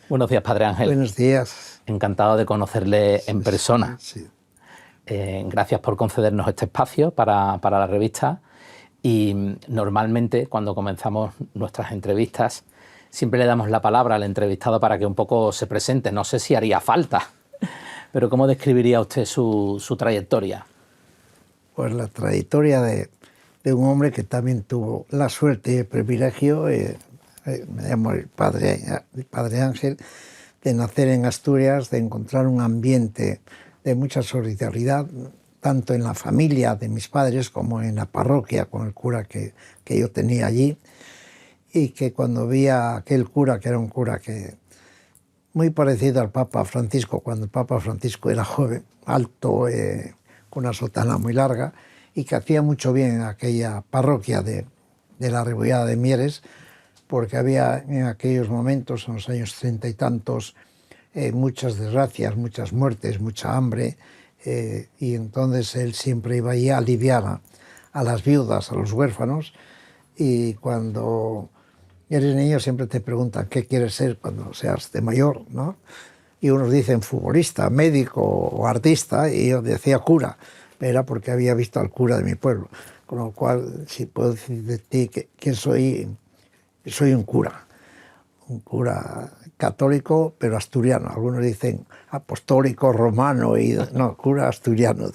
Buenos días, Padre Ángel. Buenos días. Encantado de conocerle en persona. Sí. Gracias por concedernos este espacio para la revista. Y normalmente, cuando comenzamos nuestras entrevistas, siempre le damos la palabra al entrevistado para que un poco se presente. No sé si haría falta, pero ¿cómo describiría usted su trayectoria? Pues la trayectoria de un hombre que también tuvo la suerte y el privilegio, me llamo el padre Ángel, de nacer en Asturias, de encontrar un ambiente de mucha solidaridad, tanto en la familia de mis padres como en la parroquia con el cura que yo tenía allí, y que cuando vi a aquel cura, que era un cura que muy parecido al Papa Francisco, cuando el Papa Francisco era joven, alto, con una sotana muy larga, y que hacía mucho bien en aquella parroquia de la Rebollada de Mieres, porque había en aquellos momentos, en los años 30 y tantos, muchas desgracias, muchas muertes, mucha hambre, y entonces él siempre iba ahí a aliviar a las viudas, a los huérfanos, y cuando eres niño siempre te preguntan qué quieres ser cuando seas de mayor, ¿no? Y unos dicen futbolista, médico o artista, y yo decía cura. Era porque había visto al cura de mi pueblo. Con lo cual, si puedo decir de ti que soy un cura católico, pero asturiano. Algunos dicen apostólico, romano, y no, cura asturiano.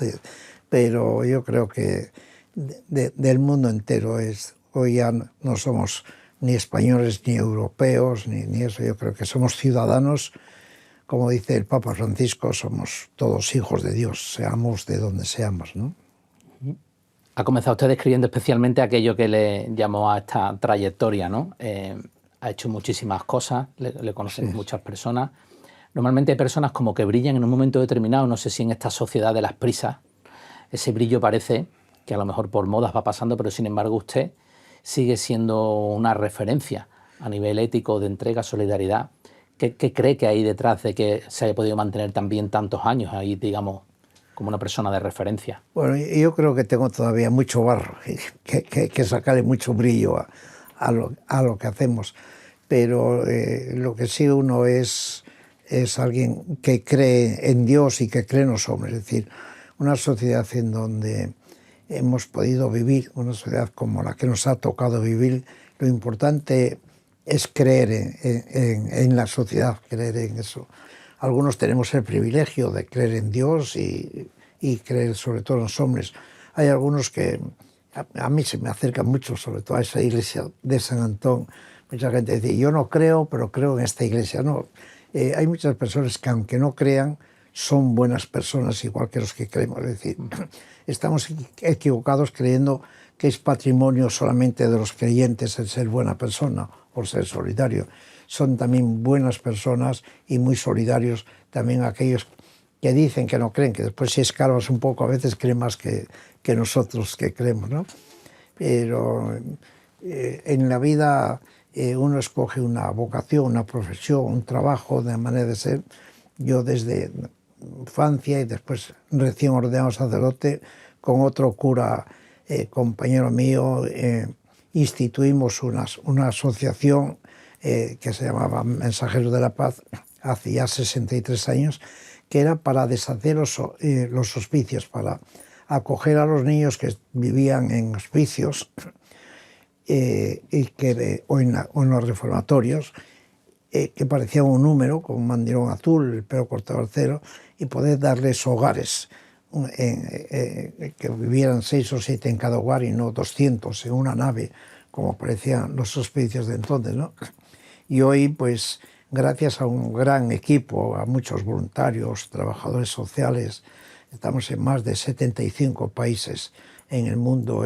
Pero yo creo que del mundo entero hoy ya no somos ni españoles, ni europeos, ni eso. Yo creo que somos ciudadanos. Como dice el Papa Francisco, somos todos hijos de Dios, seamos de donde seamos, ¿no? Ha comenzado usted describiendo especialmente aquello que le llamó a esta trayectoria, ¿no? Ha hecho muchísimas cosas, le conocen Sí. muchas personas. Normalmente hay personas como que brillan en un momento determinado, no sé si en esta sociedad de las prisas, ese brillo parece que a lo mejor por modas va pasando, pero sin embargo usted sigue siendo una referencia a nivel ético de entrega, solidaridad. ¿Qué cree que hay detrás de que se haya podido mantener también tantos años ahí, digamos, como una persona de referencia? Bueno, yo creo que tengo todavía mucho barro, que sacarle mucho brillo a lo que hacemos, pero lo que sí uno es alguien que cree en Dios y que cree en los hombres, es decir, una sociedad en donde hemos podido vivir, una sociedad como la que nos ha tocado vivir. Lo importante es creer en la sociedad, creer en eso. Algunos tenemos el privilegio de creer en Dios y creer sobre todo en los hombres. Hay algunos que a mí se me acercan mucho, sobre todo a esa iglesia de San Antón. Mucha gente dice, yo no creo, pero creo en esta iglesia. No, hay muchas personas que aunque no crean, son buenas personas igual que los que creemos. Es decir, estamos equivocados creyendo que es patrimonio solamente de los creyentes el ser buena persona o ser solidario. Son también buenas personas y muy solidarios también aquellos que dicen que no creen, que después si escarbas un poco a veces creen más que nosotros que creemos, ¿no? Pero en la vida uno escoge una vocación, una profesión, un trabajo, de manera de ser. Yo desde infancia y después recién ordenado sacerdote, con otro cura, compañero mío, instituimos una asociación que se llamaba Mensajeros de la Paz, hace ya 63 años, que era para deshacer los hospicios, para acoger a los niños que vivían en hospicios o en los reformatorios, que parecían un número, con un mandilón azul, el pelo cortado al cero, y poder darles hogares, que vivieran 6 o 7 en cada hogar y no 200 en una nave, como parecían los hospicios de entonces, ¿no? Y hoy, pues, gracias a un gran equipo, a muchos voluntarios, trabajadores sociales, estamos en más de 75 países en el mundo,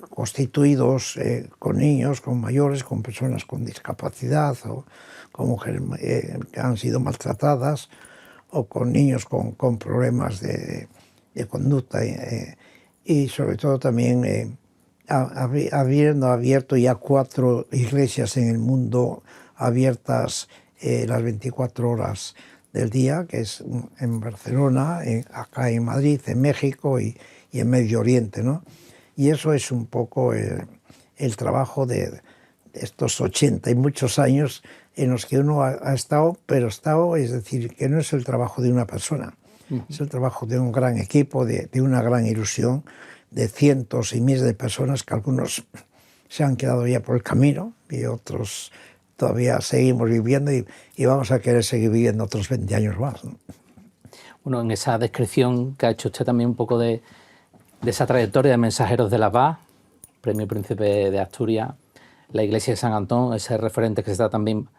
constituidos con niños, con mayores, con personas con discapacidad, o con mujeres que han sido maltratadas, o con niños con problemas de conducta, y sobre todo también habiendo abierto ya 4 iglesias en el mundo, abiertas las 24 horas del día, que es en Barcelona, acá en Madrid, en México y en Medio Oriente, ¿no? Y eso es un poco el trabajo de estos 80 y muchos años en los que uno ha estado, pero estado, es decir, que no es el trabajo de una persona, es el trabajo de un gran equipo, de una gran ilusión, de cientos y miles de personas, que algunos se han quedado ya por el camino y otros todavía seguimos viviendo y vamos a querer seguir viviendo otros 20 años más, ¿no? Bueno, en esa descripción que ha hecho usted también un poco de esa trayectoria de Mensajeros de la Paz, Premio Príncipe de Asturias, la Iglesia de San Antón, ese referente que se está también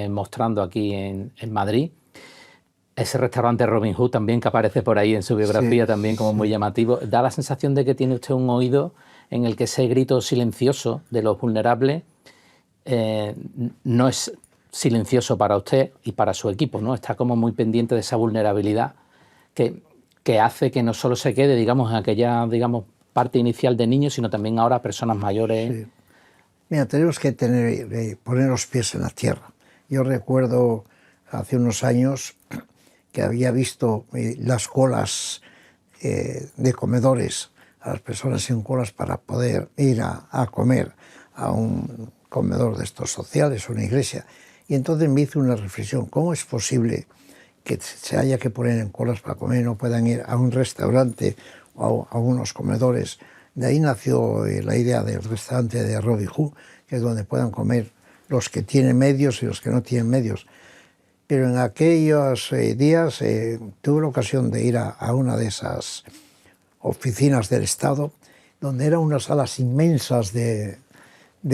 mostrando aquí en Madrid, ese restaurante Robin Hood también que aparece por ahí en su biografía, sí, también como muy llamativo, da la sensación de que tiene usted un oído en el que ese grito silencioso de los vulnerables no es silencioso para usted y para su equipo, ¿no? Está como muy pendiente de esa vulnerabilidad que hace que no solo se quede, digamos, en aquella, digamos, parte inicial de niños, sino también ahora personas mayores. Sí. Mira, tenemos que poner los pies en la tierra. Yo recuerdo hace unos años que había visto las colas de comedores, a las personas en colas para poder ir a comer a un comedor de estos sociales, una iglesia. Y entonces me hice una reflexión: ¿cómo es posible que se haya que poner en colas para comer y no puedan ir a un restaurante o a unos comedores? De ahí nació la idea del restaurante de Robin Hood, que es donde puedan comer los que tienen medios y los que no tienen medios. Pero en aquellos días tuve la ocasión de ir a una de esas oficinas del Estado, donde eran unas salas inmensas de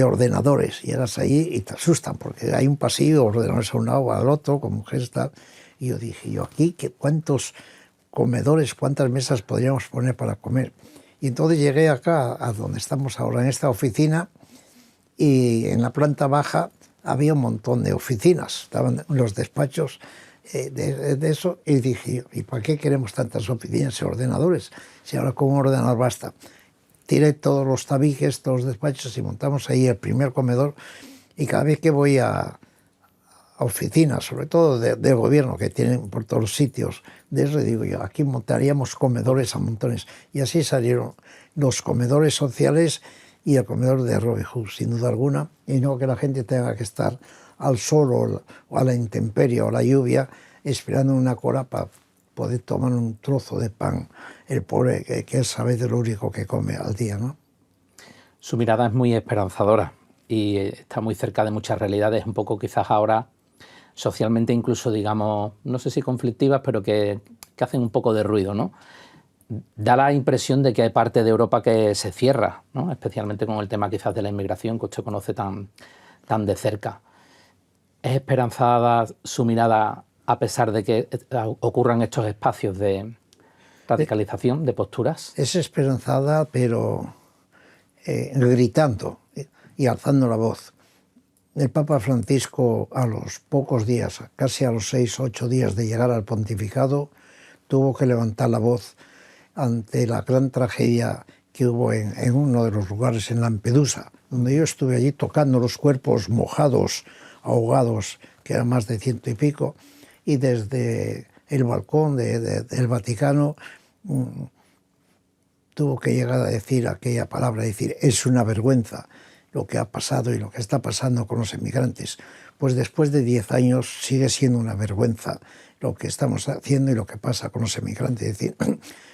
ordenadores, y eras allí y te asustan, porque hay un pasillo, ordenadores a un lado, al otro, con mujeres tal. Y yo dije, aquí, ¿cuántos comedores, cuántas mesas podríamos poner para comer? Y entonces llegué acá, a donde estamos ahora, en esta oficina, y en la planta baja había un montón de oficinas, estaban los despachos de eso, y dije, ¿y para qué queremos tantas oficinas y ordenadores? Si ahora con un ordenador basta. Tiré todos los tabiques, todos los despachos, y montamos ahí el primer comedor, y cada vez que voy a oficinas, sobre todo del gobierno, que tienen por todos los sitios, de eso digo yo, aquí montaríamos comedores a montones. Y así salieron los comedores sociales y el comedor de Robin Hood, sin duda alguna, y no que la gente tenga que estar al sol o a la intemperie o a la lluvia esperando una cola para poder tomar un trozo de pan, el pobre que es a veces lo único que come al día, ¿no? Su mirada es muy esperanzadora y está muy cerca de muchas realidades, un poco quizás ahora socialmente incluso, digamos, no sé si conflictivas, pero que hacen un poco de ruido, ¿no? Da la impresión de que hay parte de Europa que se cierra, ¿no? Especialmente con el tema quizás de la inmigración, que usted conoce tan de cerca. ¿Es esperanzada su mirada a pesar de que ocurran estos espacios de radicalización de posturas? Es esperanzada, pero gritando y alzando la voz. El Papa Francisco, a los pocos días, casi a los 6 o 8 días de llegar al pontificado, tuvo que levantar la voz ante la gran tragedia que hubo en uno de los lugares, en Lampedusa, donde yo estuve allí tocando los cuerpos mojados, ahogados, que eran más de 100 y pico, y desde el balcón del Vaticano tuvo que llegar a decir aquella palabra, decir, es una vergüenza lo que ha pasado y lo que está pasando con los emigrantes. Pues después de 10 años sigue siendo una vergüenza lo que estamos haciendo y lo que pasa con los emigrantes. Es decir,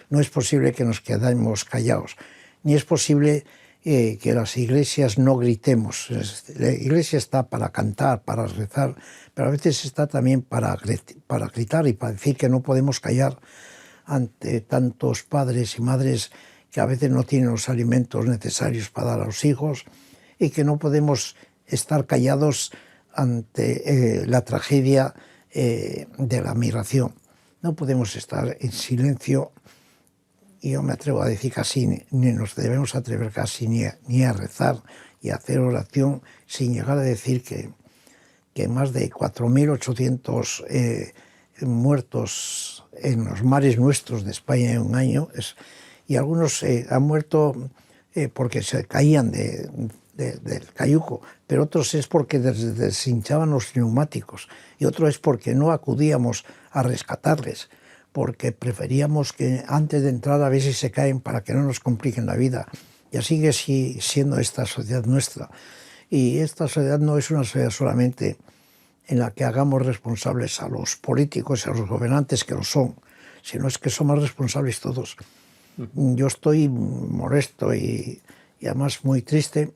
no es posible que nos quedemos callados, ni es posible que las iglesias no gritemos. La iglesia está para cantar, para rezar, pero a veces está también para gritar y para decir que no podemos callar ante tantos padres y madres que a veces no tienen los alimentos necesarios para dar a los hijos, y que no podemos estar callados ante la tragedia de la migración. No podemos estar en silencio, y yo me atrevo a decir casi ni nos debemos atrever casi ni a rezar y a hacer oración sin llegar a decir que más de 4.800 muertos en los mares nuestros de España en un año, y algunos han muerto porque se caían del cayuco, pero otros es porque deshinchaban los neumáticos, y otro es porque no acudíamos a rescatarles, porque preferíamos que antes de entrar a ver si se caen para que no nos compliquen la vida. Y así sigue siendo esta sociedad nuestra. Y esta sociedad no es una sociedad solamente en la que hagamos responsables a los políticos y a los gobernantes, que lo son, sino es que somos responsables todos. Yo estoy molesto y además muy triste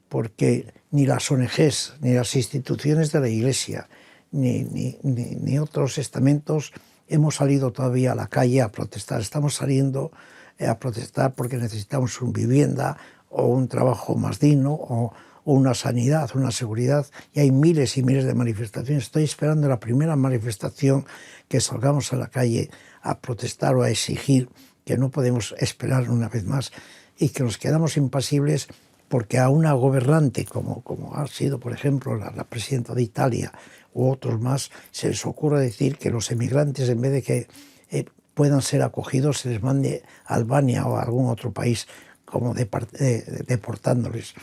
porque ni las ONGs, ni las instituciones de la Iglesia, ni otros estamentos hemos salido todavía a la calle a protestar. Estamos saliendo a protestar porque necesitamos una vivienda o un trabajo más digno o una sanidad, una seguridad, y hay miles y miles de manifestaciones. Estoy esperando la primera manifestación que salgamos a la calle a protestar o a exigir, que no podemos esperar una vez más y que nos quedamos impasibles porque a una gobernante como ha sido, por ejemplo, la presidenta de Italia u otros más, se les ocurre decir que los emigrantes, en vez de que puedan ser acogidos, se les mande a Albania o a algún otro país como deportándoles.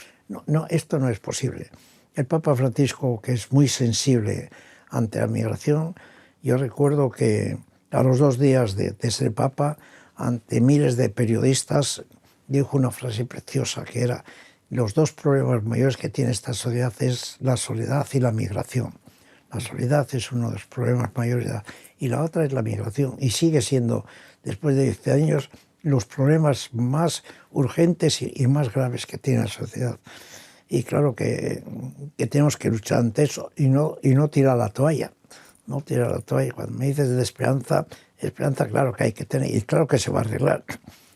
No, esto no es posible. El Papa Francisco, que es muy sensible ante la migración, yo recuerdo que a los 2 días de ser Papa, ante miles de periodistas, dijo una frase preciosa que era: los 2 problemas mayores que tiene esta sociedad es la soledad y la migración. La soledad es uno de los problemas mayores y la otra es la migración. Y sigue siendo, después de 10 años, los problemas más urgentes y más graves que tiene la sociedad. Y claro que tenemos que luchar ante eso y no tirar la toalla. No tirar la toalla. Cuando me dices de esperanza, claro que hay que tener, y claro que se va a arreglar.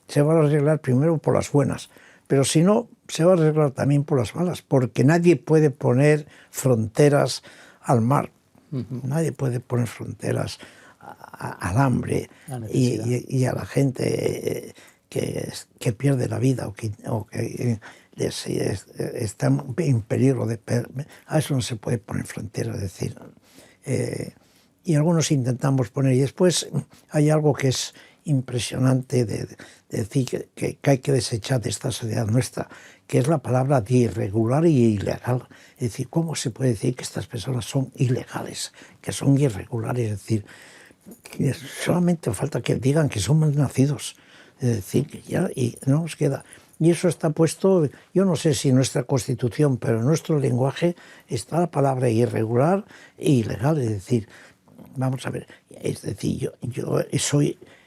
Se va a arreglar primero por las buenas, pero si no, se va a arreglar también por las malas, porque nadie puede poner fronteras al mar, nadie puede poner fronteras al hambre y a la gente que pierde la vida o que está en peligro de perder. A eso no se puede poner fronteras, es decir. Y algunos intentamos poner, y después hay algo que es impresionante de decir que hay que desechar de esta sociedad nuestra, que es la palabra de irregular y ilegal. Es decir, ¿cómo se puede decir que estas personas son ilegales, que son irregulares? Es decir, que solamente falta que digan que son mal nacidos. Es decir, que ya y no nos queda. Y eso está puesto, yo no sé si en nuestra Constitución, pero en nuestro lenguaje está la palabra irregular e ilegal. Es decir, vamos a ver, es decir, yo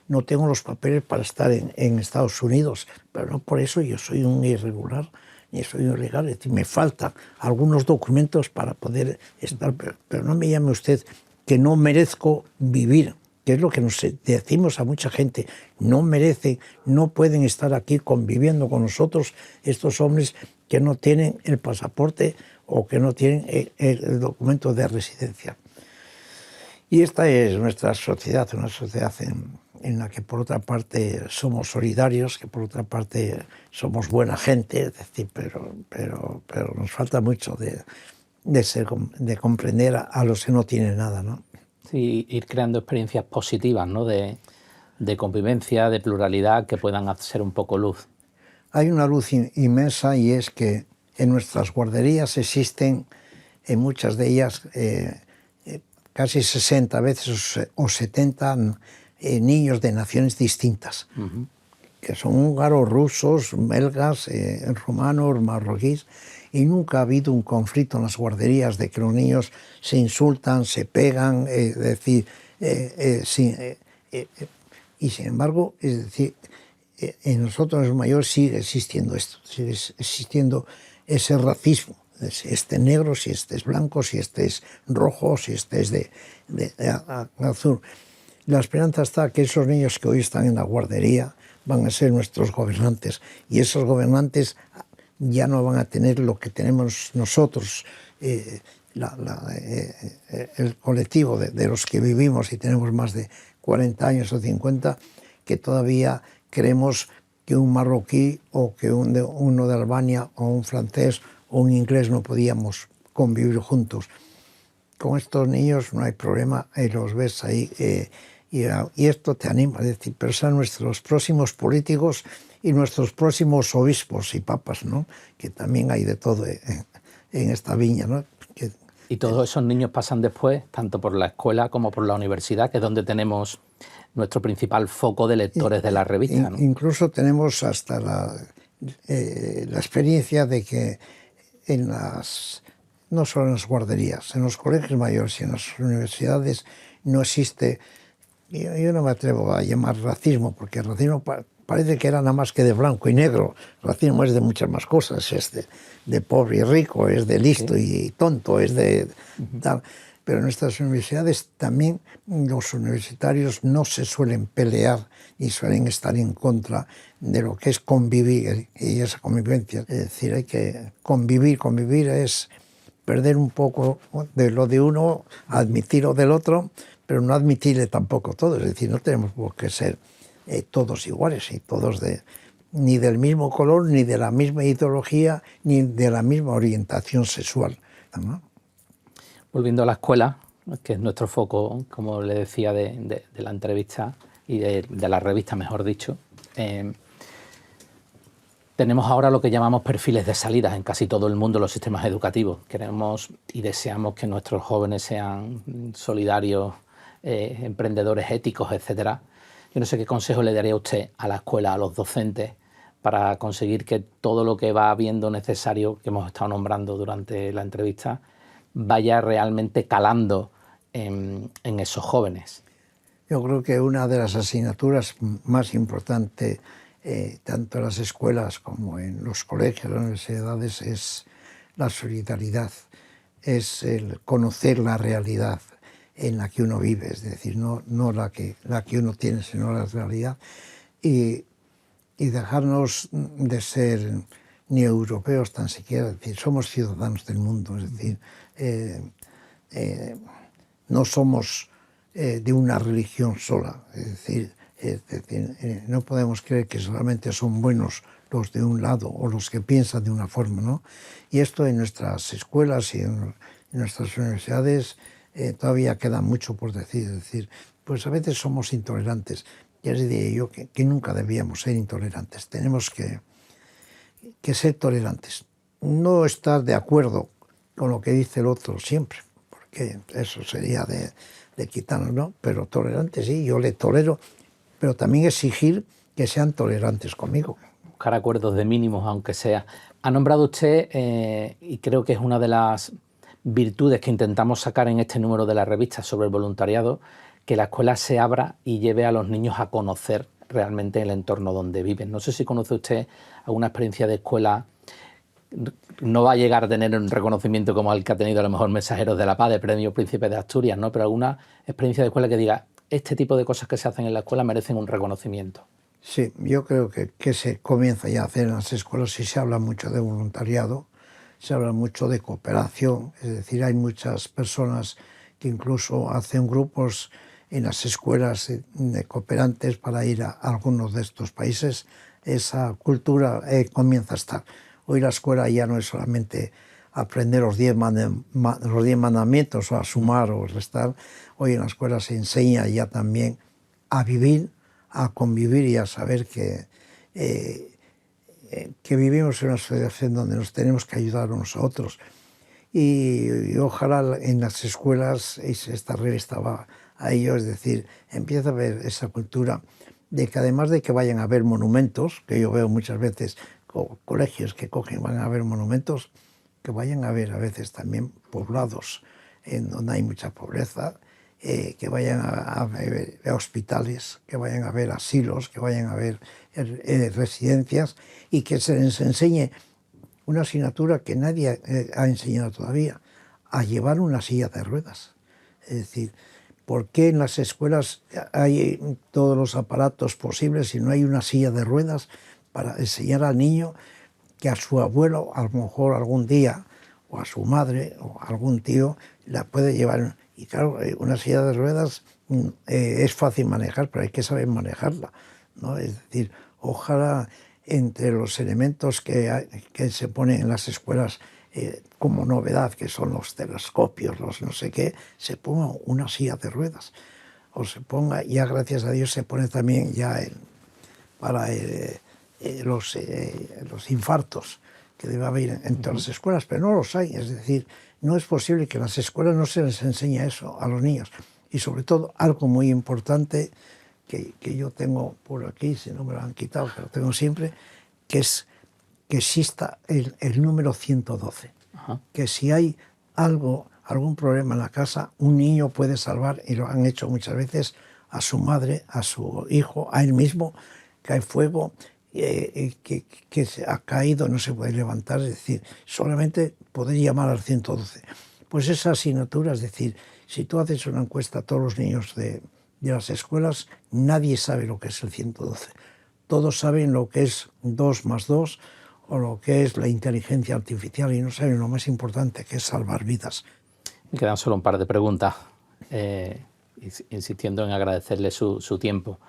no tengo los papeles para estar en Estados Unidos, pero no por eso yo soy un irregular ni soy un ilegal. Es decir, me faltan algunos documentos para poder estar, pero no me llame usted que no merezco vivir, que es lo que nos decimos a mucha gente. No merecen, no pueden estar aquí conviviendo con nosotros estos hombres que no tienen el pasaporte o que no tienen el documento de residencia. Y esta es nuestra sociedad, una sociedad en la que por otra parte somos solidarios, que por otra parte somos buena gente, es decir, pero nos falta mucho de comprender a los que no tienen nada, ¿no? Sí, ir creando experiencias positivas, ¿no? de convivencia, de pluralidad, que puedan hacer un poco luz. Hay una luz inmensa, y es que en nuestras guarderías existen, en muchas de ellas, casi 60 veces o 70 niños de naciones distintas, que son húngaros, rusos, belgas, rumanos, marroquíes, y nunca ha habido un conflicto en las guarderías de que los niños se insultan, se pegan, es decir, y sin embargo, es decir, en nosotros los mayores sigue existiendo esto, sigue existiendo ese racismo. Si este es negro, si este es blanco, si este es rojo, si este es de azul. La esperanza está que esos niños que hoy están en la guardería van a ser nuestros gobernantes, y esos gobernantes ya no van a tener lo que tenemos nosotros, el colectivo de los que vivimos y tenemos más de 40 años o 50, que todavía creemos que un marroquí o que uno de Albania o un francés o un inglés no podíamos convivir juntos. Con estos niños no hay problema, los ves ahí, y esto te anima, es decir, pensar en nuestros próximos políticos y nuestros próximos obispos y papas, ¿no? Que también hay de todo en esta viña, ¿no? Y todos esos niños pasan después, tanto por la escuela como por la universidad, que es donde tenemos nuestro principal foco de lectores de la revista, ¿no? Incluso tenemos hasta la experiencia de que no solo en las guarderías, en los colegios mayores y en las universidades no existe, yo no me atrevo a llamar racismo, porque el racismo parece que era nada más que de blanco y negro. El racismo es de muchas más cosas, es de pobre y rico, es de listo y tonto, es de tal. Pero en nuestras universidades también los universitarios no se suelen pelear y suelen estar en contra de lo que es convivir y esa convivencia. Es decir, hay que convivir. Convivir es perder un poco de lo de uno, admitir lo del otro, pero no admitirle tampoco todo. Es decir, no tenemos por qué ser todos iguales y todos ni del mismo color, ni de la misma ideología, ni de la misma orientación sexual, ¿no? Volviendo a la escuela, que es nuestro foco, como le decía, de la entrevista y de la revista, mejor dicho, tenemos ahora lo que llamamos perfiles de salida en casi todo el mundo, los sistemas educativos. Queremos y deseamos que nuestros jóvenes sean solidarios, emprendedores éticos, etcétera. Yo no sé qué consejo le daría usted a la escuela, a los docentes, para conseguir que todo lo que va viendo necesario, que hemos estado nombrando durante la entrevista, vaya realmente calando en esos jóvenes. Yo creo que una de las asignaturas más importantes, tanto en las escuelas como en los colegios, las universidades, es la solidaridad, es el conocer la realidad en la que uno vive, es decir, no la que uno tiene, sino la realidad, y dejarnos de ser ni europeos tan siquiera, es decir, somos ciudadanos del mundo, es decir, no somos de una religión sola, es decir, no podemos creer que solamente son buenos los de un lado o los que piensan de una forma, ¿no? Y esto en nuestras escuelas y en nuestras universidades todavía queda mucho por decir, es decir, pues a veces somos intolerantes. Ya les diría yo que nunca debíamos ser intolerantes, tenemos que ser tolerantes, no estar de acuerdo con lo que dice el otro siempre, porque eso sería de quitarnos, ¿no? Pero tolerantes sí, yo le tolero, pero también exigir que sean tolerantes conmigo. Buscar acuerdos de mínimos, aunque sea. Ha nombrado usted, y creo que es una de las virtudes que intentamos sacar en este número de la revista sobre el voluntariado, que la escuela se abra y lleve a los niños a conocer realmente el entorno donde viven. No sé si conoce usted alguna experiencia de escuela. No va a llegar a tener un reconocimiento como el que ha tenido a lo mejor Mensajeros de la Paz, de Premio Príncipe de Asturias, ¿no? Pero alguna experiencia de escuela que diga, este tipo de cosas que se hacen en la escuela merecen un reconocimiento. Sí, yo creo que se comienza ya a hacer en las escuelas y se habla mucho de voluntariado, se habla mucho de cooperación, es decir, hay muchas personas que incluso hacen grupos en las escuelas de cooperantes para ir a algunos de estos países. Esa cultura comienza a estar. Hoy la escuela ya no es solamente aprender los 10 mandamientos o a sumar o restar. Hoy en la escuela se enseña ya también a vivir, a convivir y a saber que vivimos en una sociedad en donde nos tenemos que ayudar unos a otros. Y ojalá en las escuelas, esta revista va a ello, es decir, empieza a haber esa cultura de que además de que vayan a haber monumentos, que yo veo muchas veces colegios que cogen, van a haber monumentos, que vayan a haber a veces también poblados en donde hay mucha pobreza, que vayan a haber hospitales, que vayan a haber asilos, que vayan a haber residencias y que se les enseñe una asignatura que nadie ha enseñado todavía, a llevar una silla de ruedas. Es decir, ¿por qué en las escuelas hay todos los aparatos posibles y no hay una silla de ruedas para enseñar al niño que a su abuelo, a lo mejor algún día, o a su madre, o a algún tío, la puede llevar? Y claro, una silla de ruedas es fácil manejar, pero hay que saber manejarla, ¿no? Es decir, ojalá entre los elementos que se ponen en las escuelas como novedad, que son los telescopios, los no sé qué, se ponga una silla de ruedas. O se ponga, ya gracias a Dios se pone también ya para los infartos, que debe haber en todas las escuelas, pero no los hay. Es decir, no es posible que en las escuelas no se les enseñe eso a los niños. Y sobre todo, algo muy importante que yo tengo por aquí, si no me lo han quitado, pero tengo siempre, que es que exista el número 112. que si hay algún problema en la casa, un niño puede salvar, y lo han hecho muchas veces, a su madre, a su hijo, a él mismo, que hay fuego, que se ha caído, no se puede levantar, es decir, solamente poder llamar al 112. Pues esa asignatura, es decir, si tú haces una encuesta a todos los niños de las escuelas, nadie sabe lo que es el 112. Todos saben lo que es 2 más 2 o lo que es la inteligencia artificial y no saben lo más importante, que es salvar vidas. Me quedan solo un par de preguntas, insistiendo en agradecerle su tiempo.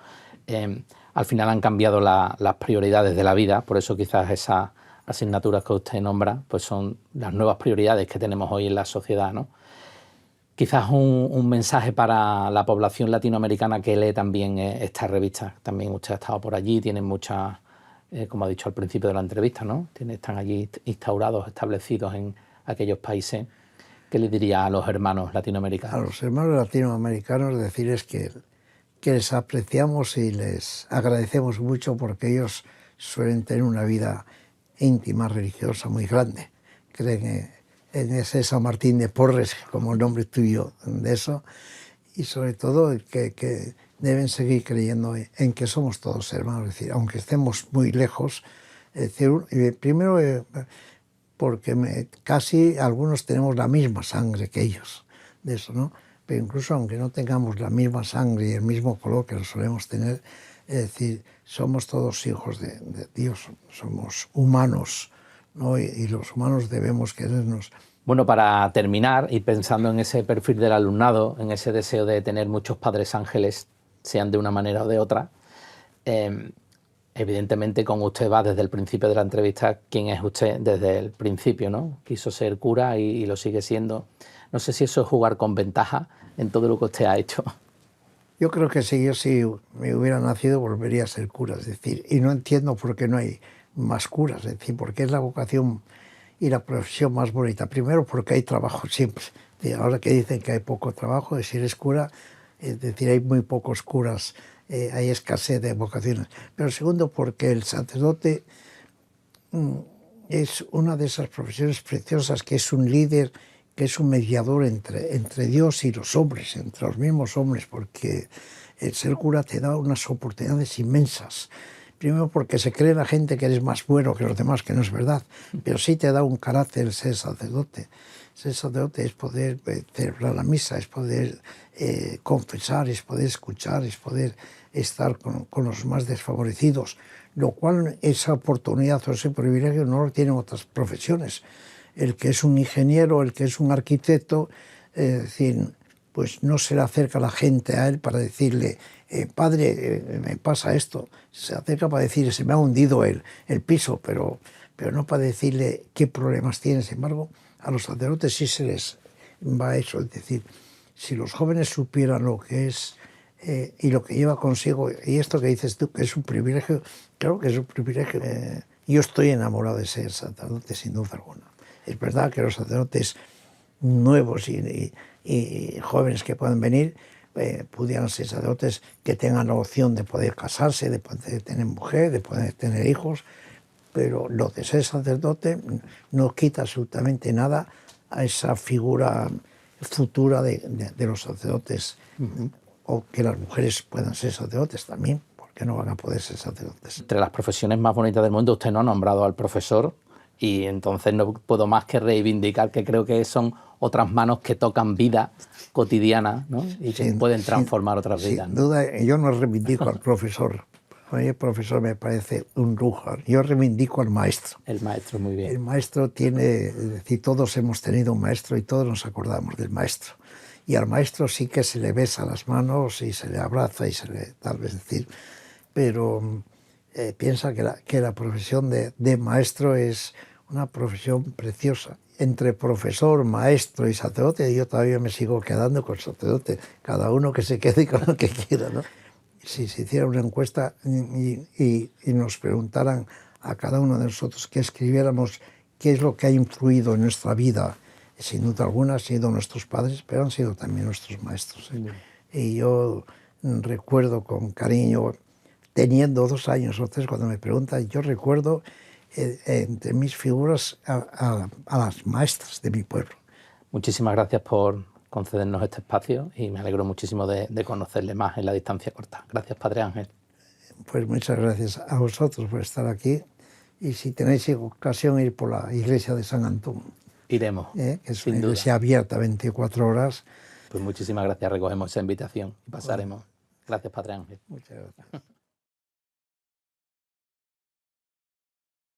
Al final han cambiado las prioridades de la vida, por eso quizás esas asignaturas que usted nombra pues son las nuevas prioridades que tenemos hoy en la sociedad, ¿no? Quizás un mensaje para la población latinoamericana que lee también esta revista. También usted ha estado por allí, tienen muchas, como ha dicho al principio de la entrevista, ¿no? Están allí instaurados, establecidos en aquellos países. ¿Qué le diría a los hermanos latinoamericanos? A los hermanos latinoamericanos decirles que les apreciamos y les agradecemos mucho porque ellos suelen tener una vida íntima, religiosa muy grande. Creen en ese San Martín de Porres, como el nombre tuyo de eso, y sobre todo que deben seguir creyendo en que somos todos hermanos, es decir, aunque estemos muy lejos, es decir, primero porque casi algunos tenemos la misma sangre que ellos, de eso, ¿no? Pero incluso aunque no tengamos la misma sangre y el mismo color que lo solemos tener, es decir, somos todos hijos de Dios, somos humanos, ¿no? Y los humanos debemos querernos. Bueno, para terminar, y pensando en ese perfil del alumnado, en ese deseo de tener muchos padres ángeles, sean de una manera o de otra, evidentemente con usted va desde el principio de la entrevista, ¿quién es usted desde el principio, ¿no? Quiso ser cura y lo sigue siendo. No sé si eso es jugar con ventaja en todo lo que usted ha hecho. Yo creo que si me hubiera nacido volvería a ser cura, es decir, y no entiendo por qué no hay más curas, es decir, porque es la vocación y la profesión más bonita. Primero porque hay trabajo siempre. Ahora que dicen que hay poco trabajo, si eres cura, es decir, hay muy pocos curas, hay escasez de vocaciones. Pero segundo porque el sacerdote es una de esas profesiones preciosas, que es un líder, que es un mediador entre Dios y los hombres, entre los mismos hombres, porque el ser cura te da unas oportunidades inmensas. Primero porque se cree la gente que eres más bueno que los demás, que no es verdad, pero sí te da un carácter ser sacerdote. Ser sacerdote es poder celebrar la misa, es poder confesar, es poder escuchar, es poder estar con los más desfavorecidos, lo cual esa oportunidad o ese privilegio no lo tienen otras profesiones. El que es un ingeniero, el que es un arquitecto, es decir, pues no se le acerca la gente a él para decirle, padre, me pasa esto. Se acerca para decirle, se me ha hundido el piso, pero no para decirle qué problemas tiene. Sin embargo, a los sacerdotes sí se les va eso. Es decir, si los jóvenes supieran lo que es y lo que lleva consigo, y esto que dices tú, que es un privilegio, claro que es un privilegio. Yo estoy enamorado de ser sacerdote, sin duda alguna. Es verdad que los sacerdotes nuevos y jóvenes que pueden venir pudieran ser sacerdotes que tengan la opción de poder casarse, de poder tener mujer, de poder tener hijos, pero lo de ser sacerdote no quita absolutamente nada a esa figura futura de los sacerdotes, o que las mujeres puedan ser sacerdotes también, porque no van a poder ser sacerdotes. Entre las profesiones más bonitas del mundo, usted no ha nombrado al profesor, y entonces no puedo más que reivindicar que creo que son otras manos que tocan vida cotidiana, ¿no? Y que pueden transformar otras vidas. Sin duda, yo no reivindico al profesor. A mí el profesor me parece un lujo. Yo reivindico al maestro. El maestro, muy bien. El maestro tiene, es decir, todos hemos tenido un maestro y todos nos acordamos del maestro. Y al maestro sí que se le besa las manos y se le abraza y se le tal vez decir, pero piensa que la profesión de maestro es una profesión preciosa. Entre profesor, maestro y sacerdote, yo todavía me sigo quedando con sacerdote. Cada uno que se quede con lo que quiera, ¿no? Si se hiciera una encuesta y nos preguntaran a cada uno de nosotros que escribiéramos qué es lo que ha influido en nuestra vida, sin duda alguna han sido nuestros padres, pero han sido también nuestros maestros. Y yo recuerdo con cariño, teniendo 2 años o 3, cuando me preguntan, yo recuerdo entre mis figuras a las maestras de mi pueblo. Muchísimas gracias por concedernos este espacio y me alegro muchísimo de conocerle más en la distancia corta. Gracias, Padre Ángel. Pues muchas gracias a vosotros por estar aquí, y si tenéis ocasión ir por la iglesia de San Antón. Iremos, Que es sin una duda. iglesia abierta 24 horas. Pues muchísimas gracias, recogemos esa invitación y pasaremos. Gracias, Padre Ángel. Muchas gracias.